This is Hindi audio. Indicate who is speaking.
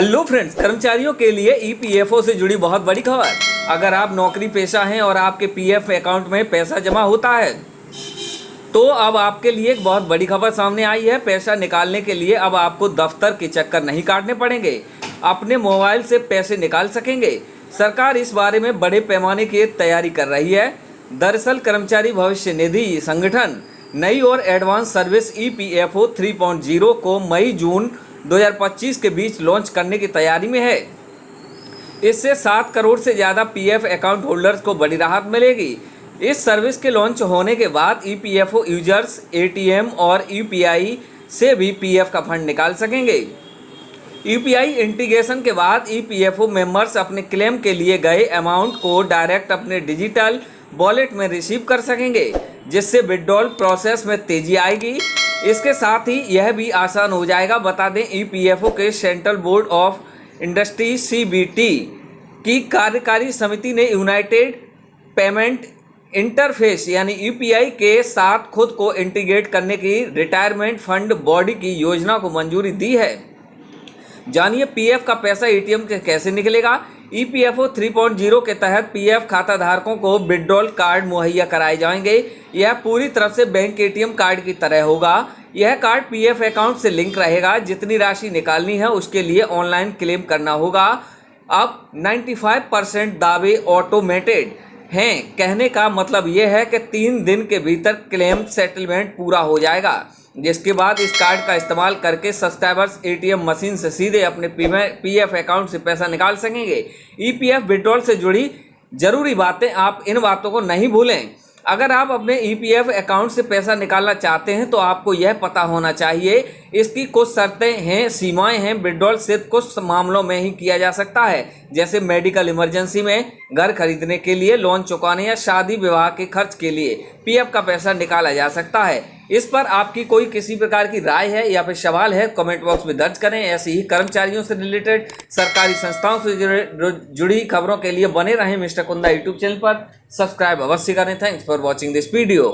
Speaker 1: हेलो फ्रेंड्स, कर्मचारियों के लिए ईपीएफओ से जुड़ी बहुत बड़ी खबर। अगर आप नौकरी पेशा हैं और आपके पीएफ अकाउंट में पैसा जमा होता है तो अब आपके लिए एक बहुत बड़ी खबर सामने आई है। पैसा निकालने के लिए अब आपको दफ्तर के चक्कर नहीं काटने पड़ेंगे, अपने मोबाइल से पैसे निकाल सकेंगे। सरकार इस बारे में बड़े पैमाने की तैयारी कर रही है। दरअसल कर्मचारी भविष्य निधि संगठन नई और एडवांस सर्विस ईपीएफओ 3.0 को मई जून 2025 के बीच लॉन्च करने की तैयारी में है। इससे 7 करोड़ से ज़्यादा पीएफ अकाउंट होल्डर्स को बड़ी राहत मिलेगी। इस सर्विस के लॉन्च होने के बाद ईपीएफओ यूजर्स एटीएम और यूपीआई से भी पीएफ का फंड निकाल सकेंगे। यूपीआई इंटीग्रेशन के बाद ईपीएफओ मेंबर्स अपने क्लेम के लिए गए अमाउंट को डायरेक्ट अपने डिजिटल वॉलेट में रिसीव कर सकेंगे, जिससे विड्रॉल प्रोसेस में तेजी आएगी। इसके साथ ही यह भी आसान हो जाएगा। बता दें, ईपीएफओ के central board of industry CBT की कार्यकारी समिति ने यूनाइटेड पेमेंट इंटरफेस यानी यूपीआई के साथ खुद को इंटीग्रेट करने की रिटायरमेंट फंड बॉडी की योजना को मंजूरी दी है। जानिए पीएफ का पैसा एटीएम से कैसे निकलेगा। ईपीएफओ 3.0 के तहत पीएफ खाता धारकों को विड्रॉल कार्ड मुहैया कराए जाएंगे। यह पूरी तरह से बैंक एटीएम कार्ड की तरह होगा। यह कार्ड पीएफ अकाउंट से लिंक रहेगा। जितनी राशि निकालनी है उसके लिए ऑनलाइन क्लेम करना होगा। अब 95% दावे ऑटोमेटेड हैं। कहने का मतलब यह है कि 3 दिन के भीतर क्लेम सेटलमेंट पूरा हो जाएगा, जिसके बाद इस कार्ड का इस्तेमाल करके सब्सक्राइबर्स एटीएम मशीन से सीधे अपने पीएफ अकाउंट से पैसा निकाल सकेंगे। ईपीएफ विड्रॉल से जुड़ी जरूरी बातें, आप इन बातों को नहीं भूलें। अगर आप अपने ईपीएफ अकाउंट से पैसा निकालना चाहते हैं तो आपको यह पता होना चाहिए इसकी कुछ शर्तें हैं, सीमाएं हैं। विड्रॉल सिर्फ कुछ मामलों में ही किया जा सकता है, जैसे मेडिकल इमरजेंसी में, घर खरीदने के लिए, लोन चुकाने या शादी विवाह के खर्च के लिए पीएफ का पैसा निकाला जा सकता है। इस पर आपकी कोई किसी प्रकार की राय है या फिर सवाल है, कमेंट बॉक्स में दर्ज करें। ऐसे ही कर्मचारियों से रिलेटेड सरकारी संस्थाओं से जुड़ी खबरों के लिए बने रहें मिस्टर कुंदा यूट्यूब चैनल पर। सब्सक्राइब अवश्य करें। Thanks for watching this video.